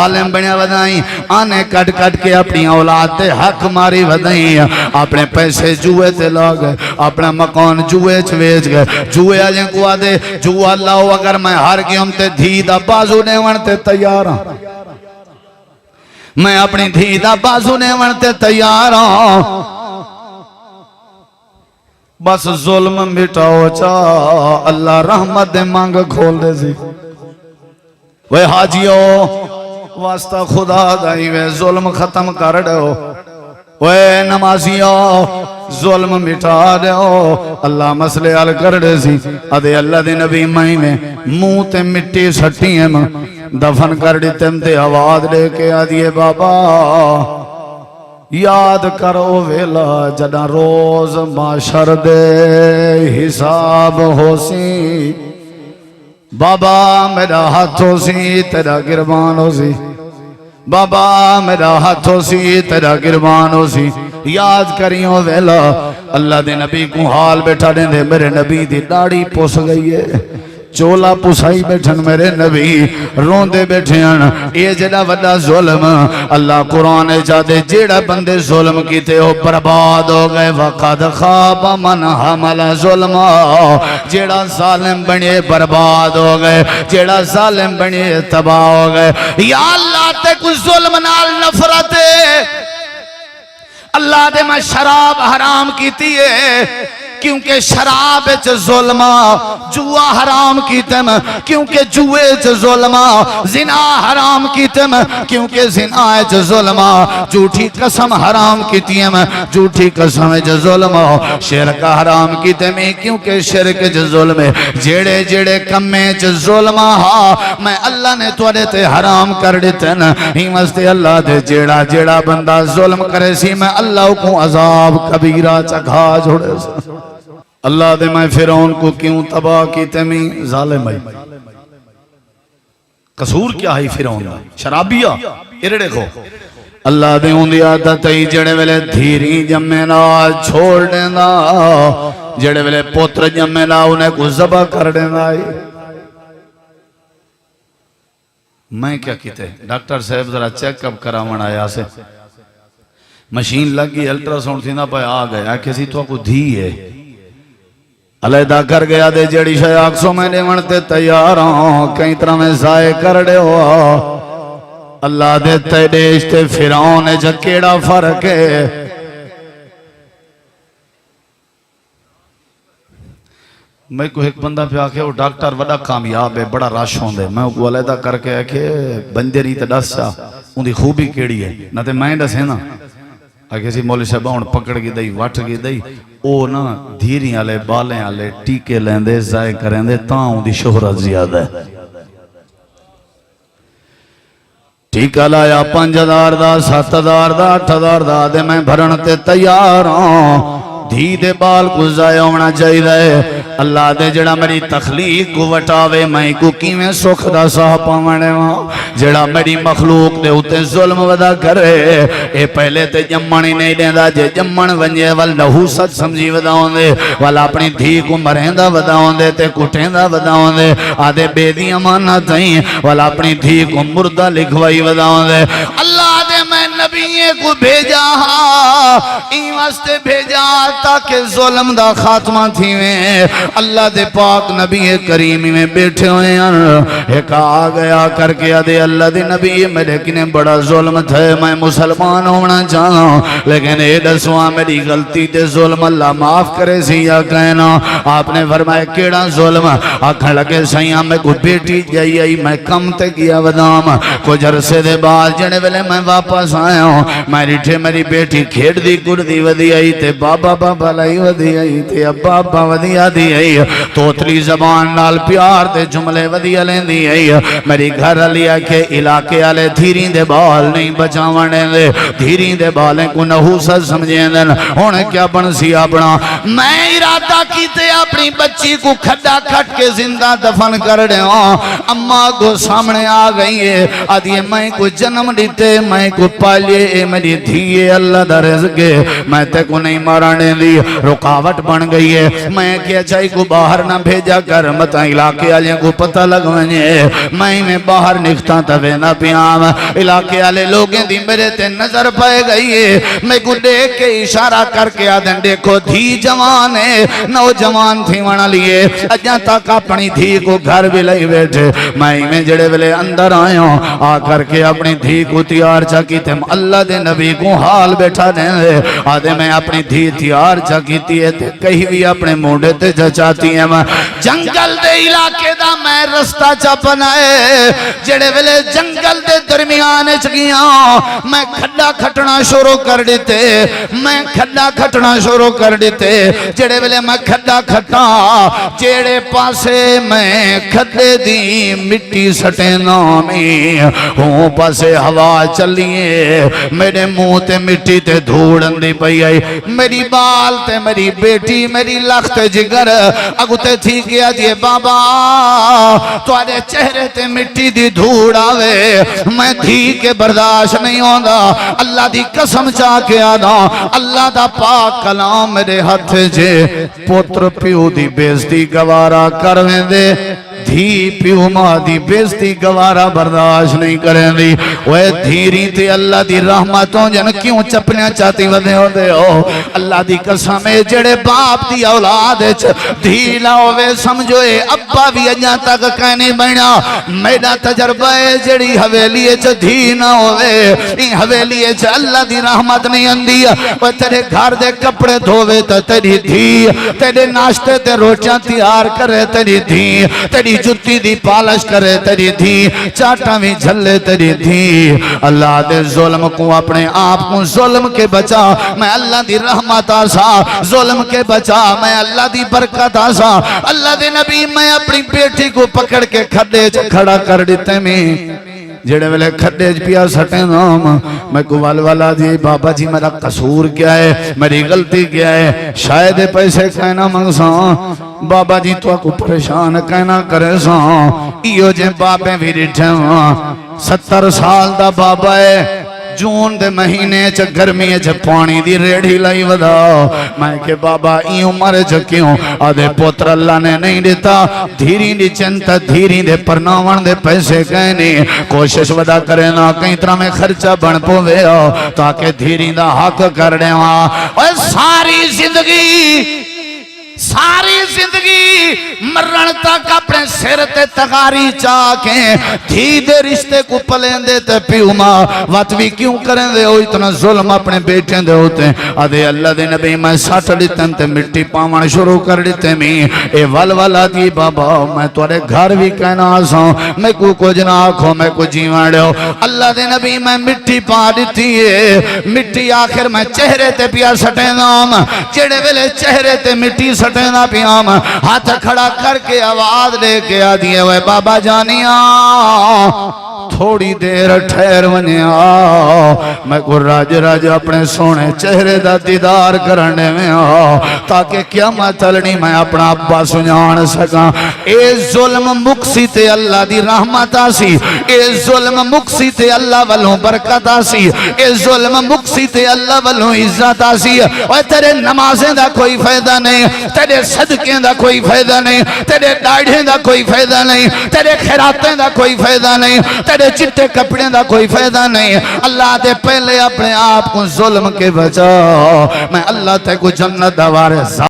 عالم بنیا ودائیں آنے کٹ کٹ کے اپنی اولاد تے حق ماری ودائیں اپنے پیسے جوئے تے لوگ اپنا مکان جوئے چویچ گئے جوئے آجیں کو آدے جو اللہ اگر میں ہر گیم تے دھی دا بازو نے ونتے تیار ہوں میں اپنی دھی دا بازو نے ونتے تیار ہوں بس ظلم مٹاؤ چاہ اللہ رحمت دے مانگ کھول دے سی وہ حاجیو واسطہ خدا دائی وے ظلم ختم کر دے ہو وے نمازیو ظلم مٹا دے ہو اللہ مسئلے حل کر دے سی ادھے اللہ دے نبی مائی میں منہ تے مٹی سٹی ہیں دفن کر دی تم تے آواز لے کے آدھیے بابا یاد کرو ویلا جڑا روز معاشر دے حساب ہو سی بابا میرا ہاتھ ہو سی تیرا گربان ہو سی بابا میرا ہاتھ ہو سی تیرا گربان ہو سی یاد کریوں ویلا اللہ دے نبی کو حال بیٹھا دیں دے میرے نبی دی داڑھی پوس گئی ہے چولا پسائی بیٹھن میرے نبی روندے بیٹھے ہیں یہ جڑا وڈا ظلم اللہ قرآن جادے جڑا بندے ظلم کیتے ہو برباد ہو گئے وقد خواب من حمل ظلم جڑا ظالم بنے برباد ہو گئے جڑا ظالم بنے تباہ ہو گئے یا اللہ تے کچھ ظلم نال نفرت اللہ دے میں شراب حرام کیتی ہے کیونکہ شراب چ ظلمہ جوا حرام کیتے میں کیونکہ جوے چ ظلمہ زنا حرام کیتے میں کیونکہ زنا چ ظلمہ جھوٹی قسم حرام کیتی میں جھوٹی قسم چ ظلمہ شرک حرام کیتے میں کیونکہ شرک چ ظلم ہے جیڑے جیڑے کمے چ ظلمہ میں اللہ نے توڑے تے حرام کر دیتے نا ہی مستے اللہ دے جیڑا جیڑا بندہ ظلم کرے سی میں اللہ کو عذاب کبیرہ چکھا جھوڑے سے اللہ دے میں فرعون کو کیوں تباہ کیتے میں ظالم ہے قصور کیا ہے فرعون شرابیہ ارڑے کو اللہ دے ہوں دی عادت ہے جڑے ویلے دھیری جمعنا چھوڑ دینا جڑے ویلے پوتر جمعنا انہیں کو ذبح کر دینا میں کیا کیتے ڈاکٹر صاحب ذرا چیک اپ کراون آیا سے مشین لگ گئی الٹرا ساؤنڈ تھی نا پہ آ گیا کسی تو کو دھی ہے علیدہ کر گیا دے جڑی شاید آکسوں میں نے منتے تیار ہوں کئی طرح میں ضائع کر دے ہو اللہ دے تے دیشتے فرعون جا کیڑا فرق ہے میں کو ایک بندہ پہ آکے وہ ڈاکٹر وڈا کامیاب ہے بڑا راش ہوں دے میں کو علیدہ کر کے آکے بندے نہیں تے ڈس چا ان دی خوبی کیڑی ہے نہ تے میں ڈس ہے نا آگے سی مولی صاحبہ ان پکڑ گی دئی واٹ گی دئی او نا دھیری آلے بالیں آلے ٹیکے لیندے ضائع کریں دے تاں دی شہرت زیادہ ہے ٹیکہ لایا 5,000 دا 7,000 دا 8,000 دا دے میں بھرنتے تیار ہوں دھی دے بال کو ضائع ہونا چاہیے اللہ دے جڑا میری تخلیق کو وٹاوے میں کو کیویں سکھ دا ساہ پاونے ماں جڑا میری مخلوق دے ہوتے ظلم ودا کرے اے پہلے تے جمانی نہیں دیں دا جے جمن ونجے وال نحوست سمجھی وداؤں دے والا اپنی دھی کو مرین دا وداؤں دے تے کٹیں دا وداؤں دے آدھے بے دی امانہ تھیں والا اپنی دھی کو مردہ لکھوائی وداؤں دے اللہ دے میں نبیے کو بھیجا این واسطے بھیجا تاکہ ظلم دا خاتمہ تھی میں اللہ دے پاک نبی کریمی میں بیٹھے ہوئے ہیں ایک آ گیا کر کے آدھے اللہ دے نبی میں لیکن بڑا ظلم تھے میں مسلمان ہونا چاہوں لیکن اے دسواں میری غلطی دے ظلم اللہ معاف کرے سی یا کہنا آپ نے فرمایا کیڑا ظلم آکھا لگے سیاں میں کو بیٹی جائی آئی میں کم تے کیا ودام کچھ عرصے دے بعد جنے ویلے میں واپس آیا ہوں میں ریٹھے میری بیٹی کھیڑ دی گر دی ودی آئی تے بابا بابا لائی ودی آئی تے ابا ابا ودی آدھی آئی توتلی زبان نال پیار دے جملے ودی آلیں دی آئی میری گھر لیا کہ علاقے آلے دھیرین دے بال نہیں بچاونے دے دھیرین دے بالیں کو نحوست سمجھیں دن ہونے کیا بن سی اپنا میں ارادہ کیتے اپنی بچی کو کھڑا کھٹ کے زندہ دفن کر دے اماں کو سامنے آ گئی ہے آدھی میں کو جنم دیتے میں کو پالے اے میری دھیے اللہ دا رزق ہے میں تے کو نہیں مارنے دی رکاوٹ بن گئی ہے میں کیا چاہی کو باہر نہ بھیجا کر متا علاقے آلے کو پتہ لگونے میں باہر نکھتا توے نہ پیام علاقے آلے لوگیں دی میرے تے نظر پائے گئی ہے میں کو دیکھ کے اشارہ کر کے آدھن دیکھو دھی جوان ہے نوجوان تھی وڑا لیے اجاں تک اپنی دھی کو گھر بھی لئی بیٹھے میں جڑے ویلے اندر آئے آ کر کے اپنی دھی کو تیار چاکی تھے اللہ دے نبی کو حال بیٹھا دیں دے آدھے میں اپنی دھی تیار چاکی تھی تھے کہیں بھی اپنے موڑے تے چاہتی ہیں جنگل دے علاقے دا میں رستہ چاپنائے جڑے ویلے جنگل دے درمیان چگیاں میں کھڈا کھٹنا شروع کر دیتے میں کھڈا کھٹنا شروع کر دیتے جڑے ویلے میں کھڈا کھٹا جڑے پاسے میں کھڈے دی مٹی سٹے نامی ہوں پاسے ہوا چلیے میرے منہ تے مٹی تے دھوڑن دی پئی آئی میری بال تے میری بیٹی میری لخت جگر اگو تے تھی کیا دیئے بابا توارے چہرے تے مٹی دی دھوڑ آوے میں دھی کے برداشت نہیں ہوندہ اللہ دی قسم چاہ کے آدھا اللہ دا پاک کلام میرے ہاتھ جے پوتر پیو دی بیزتی گوارا کرویں دے دھی پیو ماں دی بیزتی گوارا برداشت نہیں کریں دی وہ دھیری تے اللہ دی رحمتوں جن کیوں چپنیاں چاہتی ودے ہو دے ہو اللہ دی قسم جڑے باپ دی اولاد دھی لاؤے سمجھوئے ابا بھی اجاں تک کہنے بنا میرا تجربہ ہے جڑی حویلیے چھ دھی نہ ہوئے این حویلیے چھ اللہ دی رحمت نہیں اندی وہ تیرے گھر دے کپڑے دھوے تا تیری دھی تیرے ناشتے تے روچاں تیار کرے تیری دھی تیری جتی دی پالش کرے تیری دھی چاٹا بھی جھلے تیری دھی اللہ دے ظلم کو اپنے آپ کو ظلم کے بچا میں اللہ دی رحمت آسا ظلم کے بچا میں اللہ دی برکت آسا اللہ دے نبی میں اپنی بیٹی کو پکڑ کے کھڈے کھڑا کر دیتے میں جڑے ویلے کھڈے پیا سٹیں نام میں کو والا دی بابا جی میرا قصور کیا ہے میری غلطی کیا ہے شاید پیسے کہنا منگساں بابا جی تو کو پریشان کہنا کرے ساں ایو جے بابے بھی ریٹھے 70 سال دا بابا ہے جون دے مہینے چا گرمی چا پانی دی ریڑھی لائی ودا میں کہ بابا ای عمر چکیوں آدھے پوتر اللہ نے نہیں دیتا دھیری دی چنتا دھیری دے پرناون دے پیسے کہنے کوشش ودا کرے نا کہیں طرح میں خرچہ بن پوے تاکہ دھیری دا حق کر دے اور ساری زندگی مرن تک اپنے سر تے تغاری چاکیں دھی دے رشتے کو پلیں دے تے پیو ماں وات بھی کیوں کریں دے ہو اتنا ظلم اپنے بیٹھیں دے ہوتے ہیں آدھے اللہ دے نبی میں ساٹھ لیتن تے مٹی پاون شروع کر دیتے میں اے والا دی بابا میں توارے گھر بھی کہنا آساں میں کو کچھ نہ آکھو میں کو جیوان ہو اللہ دے نبی میں مٹی پا دیتی ہے مٹی آخر میں چہرے تے پیا سٹے نام چڑے ویلے چہرے تے مٹی سٹے نہ پیام ہاتھ کھڑا کر کے آواز لے کے آ دیئے ہوئے بابا جانیاں تھوڑی دیر ٹھہر ونیا میں کو راج اپنے سونے چہرے دا دیدار کرنے میں تاکہ قیامت تلنی میں اپنا ابا سنجان سکاں اے ظلم مکسی تے اللہ دی رحمت آسی اے ظلم مکسی تے اللہ والوں برکت آسی اے ظلم مکسی تے اللہ والوں عزت آسی اور تیرے نمازیں دا کوئی فائدہ نہیں تیرے صدقیں دا کوئی فائدہ نہیں تیرے ڈائڑھیں دا کوئی فائدہ نہیں تیرے خیراتیں دا کوئی فائدہ نہیں تیرے چٹے کپڑے دا کوئی فائدہ نہیں اللہ دے پہلے اپنے آپ کو ظلم کے بچا میں اللہ تے کو جنت دوارے